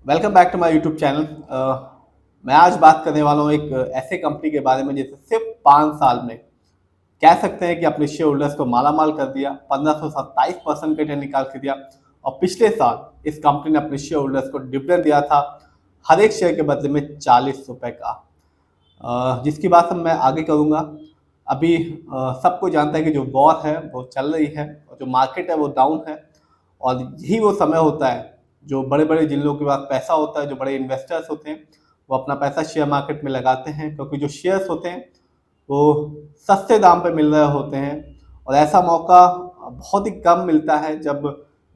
Welcome back to my YouTube channel. मैं आज बात करने वाला हूँ एक ऐसे कंपनी के बारे में जिसने सिर्फ 5 साल में कह सकते हैं कि अपने शेयर होल्डर्स को माला माल कर दिया, 1527% का रिटर्न निकाल के दिया। और पिछले साल इस कंपनी ने अपने शेयर होल्डर्स को डिविडेंड दिया था हर एक शेयर के बदले में 40 रुपए का, जिसकी बात हम मैं आगे करूँगा। अभी सबको जानता है कि जो वॉर है वो चल रही है और जो मार्केट है वो डाउन है। और यही वो समय होता है जो बड़े बड़े जिन लोगों के पास पैसा होता है, जो बड़े इन्वेस्टर्स होते हैं, वो अपना पैसा शेयर मार्केट में लगाते हैं, क्योंकि जो शेयर्स होते हैं वो सस्ते दाम पे मिल रहे होते हैं। और ऐसा मौका बहुत ही कम मिलता है जब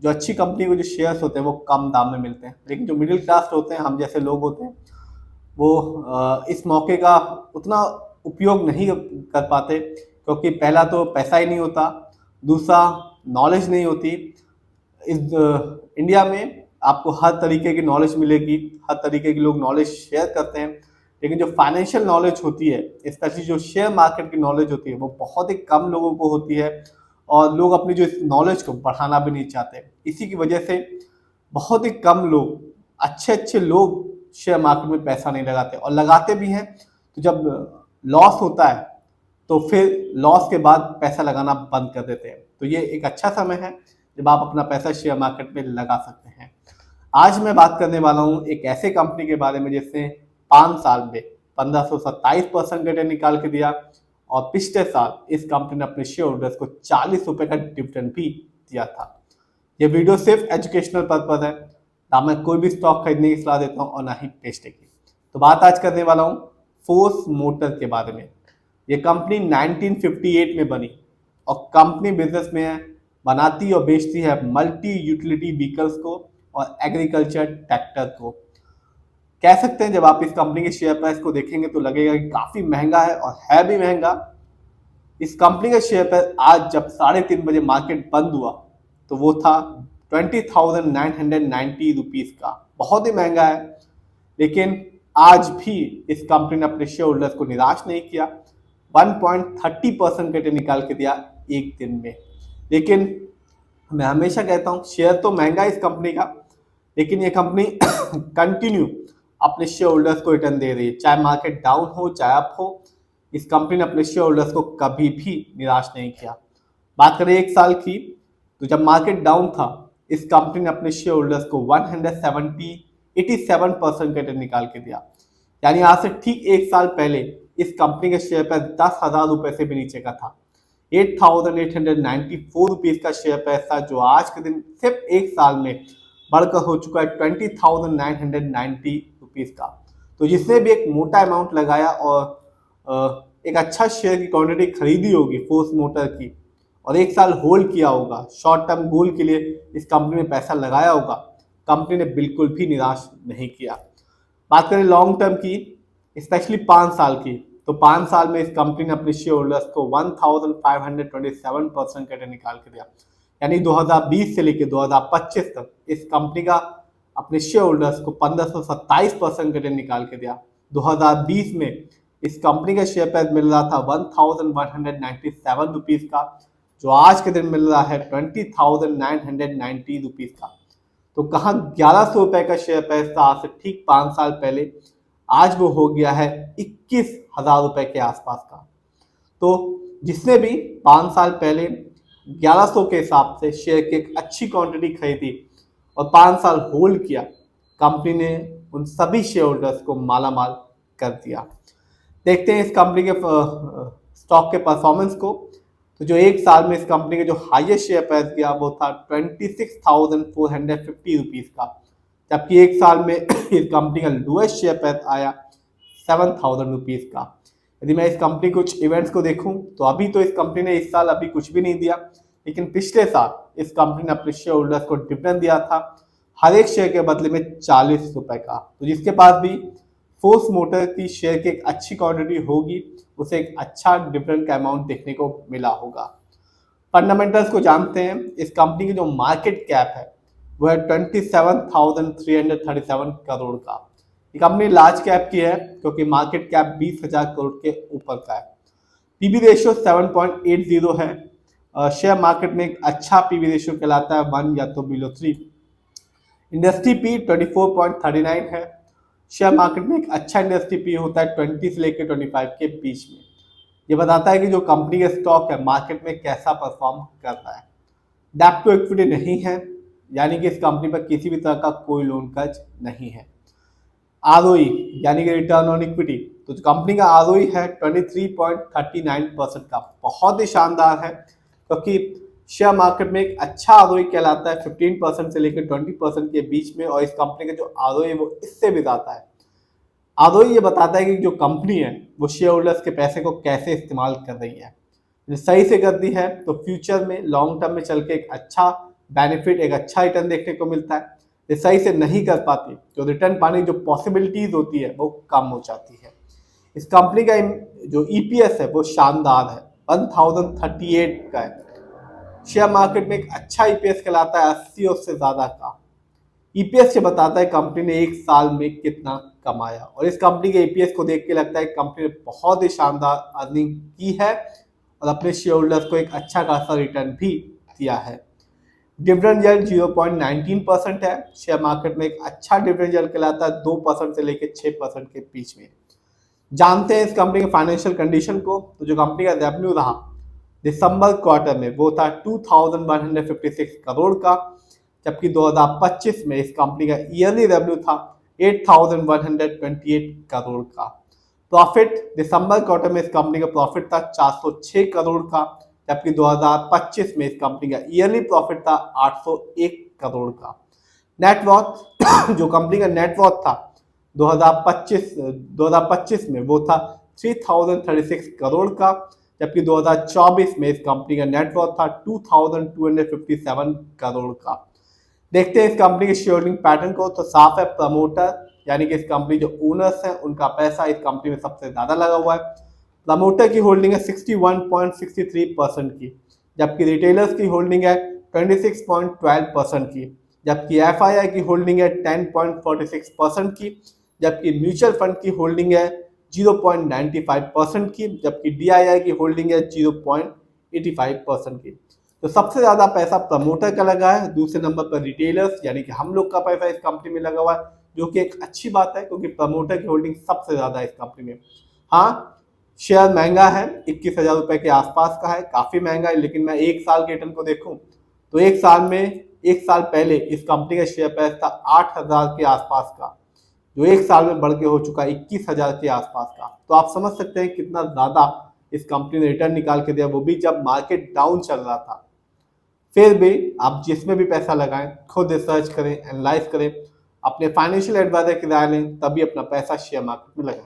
जो अच्छी कंपनी के जो शेयर्स होते हैं वो कम दाम में मिलते हैं। लेकिन जो मिडिल क्लास होते हैं, हम जैसे लोग होते हैं, वो इस मौके का उतना उपयोग नहीं कर पाते, क्योंकि पहला तो पैसा ही नहीं होता, दूसरा नॉलेज नहीं होती। इस इंडिया में आपको हर तरीके की नॉलेज मिलेगी, हर तरीके के लोग नॉलेज शेयर करते हैं, लेकिन जो फाइनेंशियल नॉलेज होती है, स्पेशली जो शेयर मार्केट की नॉलेज होती है, वो बहुत ही कम लोगों को होती है। और लोग अपनी जो इस नॉलेज को बढ़ाना भी नहीं चाहते। इसी की वजह से बहुत ही कम लोग, अच्छे अच्छे लोग शेयर मार्केट में पैसा नहीं लगाते, और लगाते भी हैं तो जब लॉस होता है तो फिर लॉस के बाद पैसा लगाना बंद कर देते हैं। तो ये एक अच्छा समय है जब आप अपना पैसा शेयर मार्केट में लगा सकते हैं। आज मैं बात करने वाला हूँ एक ऐसे कंपनी के बारे में जिसने 5 साल में 1527% रिटर्न निकाल के दिया, और पिछले साल इस कंपनी ने अपने शेयर होल्डर्स को 40 रुपए का डिविडेंड भी दिया था। ये वीडियो सिर्फ एजुकेशनल पर्पज है, ना मैं कोई भी स्टॉक खरीदने की सलाह देता हूँ और ना ही बेचने की। तो बात आज करने वाला हूँ फोर्स मोटर के बारे में। ये कंपनी 1958 में बनी और कंपनी बिजनेस में है, बनाती और बेचती है मल्टी यूटिलिटी व्हीकल्स को और एग्रीकल्चर ट्रैक्टर को। कह सकते हैं जब आप इस कंपनी के शेयर प्राइस को देखेंगे तो लगेगा कि काफी महंगा है, और है भी महंगा। इस कंपनी का शेयर प्राइस आज जब 3:30 बजे मार्केट बंद हुआ तो वो था 20,990 रुपीज का। बहुत ही महंगा है, लेकिन आज भी इस कंपनी ने अपने शेयर होल्डर्स को निराश नहीं किया। 1.30% का रिटर्न निकाल के दिया एक दिन में। लेकिन मैं हमेशा कहता हूँ शेयर तो महंगा है इस कंपनी का, लेकिन ये कंपनी कंटिन्यू अपने शेयर होल्डर्स को रिटर्न दे रही है, चाहे मार्केट डाउन हो चाहे अप हो। इस कंपनी ने अपने शेयर होल्डर्स को कभी भी निराश नहीं किया। बात करें एक साल की, तो जब मार्केट डाउन था इस कंपनी ने अपने शेयर होल्डर्स को 187% का रिटर्न निकाल के दिया। यानी आज से ठीक एक साल पहले इस कंपनी के शेयर पर 10,000 रुपए से भी नीचे का था। 8,894 रुपीज का शेयर प्राइस था, जो आज के दिन सिर्फ एक साल में बढ़कर हो चुका है 20,990 रुपीज का। तो जिसने भी एक मोटा अमाउंट लगाया और एक अच्छा शेयर की क्वांटिटी खरीदी होगी फोर्स मोटर की, और एक साल होल्ड किया होगा, शॉर्ट टर्म गोल के लिए इस कंपनी में पैसा लगाया होगा, कंपनी ने बिल्कुल भी निराश नहीं किया। बात करें लॉन्ग टर्म की, स्पेशली 5 साल की, तो 5 साल में इस कंपनी ने अपने शेयर होल्डर्स को 1527% का रिटर्न निकाल के दिया। यानी 2020 से लेकर 2025 तक इस कंपनी का अपने शेयर होल्डर्स को 1527% का रिटर्न निकाल के दिया। 2020 में इस कंपनी का शेयर प्राइस मिल रहा था 1197 रुपीज का, जो आज के दिन मिल रहा है 20,990 रुपीज का। तो कहाँ 1100 रुपए का शेयर प्राइस था आज से ठीक 5 साल पहले, आज वो हो गया है 21,000 रुपए के आसपास का। तो जिसने भी 5 साल पहले 1100 के हिसाब से शेयर की एक अच्छी क्वांटिटी खरीदी और 5 साल होल्ड किया, कंपनी ने उन सभी शेयर होल्डर्स को माला माल कर दिया। देखते हैं इस कंपनी के स्टॉक के परफॉर्मेंस को। तो जो एक साल में इस कंपनी के जो हाईएस्ट शेयर प्राइस गया वो था 26,450 रुपीज का, जबकि एक साल में इस कंपनी का लोएस्ट शेयर प्राइस आया 7,000 रुपीज का। यदि मैं इस कंपनी कुछ इवेंट्स को देखूं तो अभी तो इस कंपनी ने इस साल अभी कुछ भी नहीं दिया, लेकिन पिछले साल इस कंपनी ने अपने शेयर होल्डर्स को डिविडेंड दिया था हर एक शेयर के बदले में 40 रुपए का। तो जिसके पास भी फोर्स मोटर की शेयर की एक अच्छी क्वांटिटी होगी, उसे एक अच्छा डिविडेंड का अमाउंट देखने को मिला होगा। फंडामेंटल्स को जानते हैं। इस कंपनी की जो मार्केट कैप है वो है 27,337 करोड़ का। ये कंपनी लार्ज कैप की है क्योंकि मार्केट कैप 20,000 करोड़ के ऊपर का है। पीबी रेशियो 7.80 है। शेयर मार्केट में एक अच्छा पीबी रेशियो कहलाता है 1 या तो बिलो 3। इंडस्ट्री पी 24.39 है। शेयर मार्केट में एक अच्छा इंडस्ट्री पी होता है 20 से लेकर 25 के बीच में। ये बताता है कि जो कंपनी का स्टॉक है मार्केट में कैसा परफॉर्म कर रहा है। डेब्ट टू इक्विटी नहीं है, यानी कि इस कंपनी पर किसी भी तरह का कोई लोन कर्ज नहीं है। आरओई यानी कि रिटर्न ऑन इक्विटी, तो जो कंपनी का आरओई है 23.39% का, बहुत ही शानदार है, क्योंकि शेयर मार्केट में एक अच्छा आरओई कहलाता है 15% से लेकर 20% के बीच में, और इस कंपनी का जो आरओई है वो इससे भी ज़्यादा है। आरओई ये बताता है कि जो कंपनी है वो शेयर होल्डर्स के पैसे को कैसे इस्तेमाल कर रही है। सही से करती है तो फ्यूचर में लॉन्ग टर्म में चल के एक अच्छा बेनिफिट, एक अच्छा रिटर्न देखने को मिलता है। ये सही से नहीं कर पाती तो रिटर्न पाने की जो पॉसिबिलिटीज होती है वो कम हो जाती है। इस कंपनी का जो ईपीएस है वो शानदार है, 1038 का है। शेयर मार्केट में एक अच्छा ईपीएस कहलाता है 80 और उससे ज्यादा का। ईपीएस से बताता है कंपनी ने एक साल में कितना कमाया, और इस कंपनी के ईपीएस को देख के लगता है कंपनी ने बहुत ही शानदार अर्निंग की है और अपने शेयर होल्डर्स को एक अच्छा खासा रिटर्न भी दिया है। डिविडेंड यील्ड 0.19% है। शेयर मार्केट में एक अच्छा डिविडेंड यील्ड कहलाता है 2% से लेकर 6% के बीच में। जानते हैं इस कंपनी के फाइनेंशियल कंडीशन को, तो जो कंपनी का रेवेन्यू रहा दिसंबर क्वार्टर में वो था 2156 करोड़ का, जबकि 2025 में इस कंपनी का ईयरली रेवेन्यू था 8128 करोड़ का। प्रॉफिट दिसंबर क्वार्टर में इस कंपनी का प्रॉफिट था 406 करोड़ का, जबकि 2025 में इस कंपनी का ईयरली प्रॉफिट था 801 करोड़ का। नेटवर्थ जो कंपनी का नेटवर्थ था 2025 में वो था 3036 करोड़ का, जबकि 2024 में इस कंपनी का नेटवर्थ था 2257 करोड़ का। देखते हैं इस कंपनी के शेयर होल्डिंग पैटर्न को, तो साफ है प्रमोटर यानी कि इस कंपनी जो ओनर्स हैं उनका पैसा इस कंपनी में सबसे ज्यादा लगा हुआ है। प्रमोटर की होल्डिंग है 61.63% की, जबकि रिटेलर्स की होल्डिंग है 26.12% की, जबकि एफआईआई की होल्डिंग है 10.46% की, जबकि म्यूचुअल फंड की होल्डिंग है 0.95% की, जबकि डीआईआई की होल्डिंग है 0.85% की। तो सबसे ज्यादा पैसा प्रमोटर का लगा है, दूसरे नंबर पर रिटेलर्स यानी कि हम लोग का पैसा इस कंपनी में लगा हुआ है, जो कि एक अच्छी बात है क्योंकि प्रमोटर की होल्डिंग सबसे ज्यादा है इस कंपनी में। हाँ, शेयर महंगा है, 21,000 रुपए के आसपास का है, काफी महंगा है, लेकिन मैं एक साल के रिटर्न को देखूं तो एक साल पहले इस कंपनी का शेयर प्राइस था 8,000 के आसपास का, जो एक साल में बढ़ के हो चुका है 21,000 के आसपास का। तो आप समझ सकते हैं कितना ज्यादा इस कंपनी ने रिटर्न निकाल के दिया, वो भी जब मार्केट डाउन चल रहा था। फिर भी आप जिसमें भी पैसा लगाएं खुद रिसर्च करें, एनालाइज करें, अपने फाइनेंशियल एडवाइजर की राय लें, तभी अपना पैसा शेयर मार्केट में लगाएं।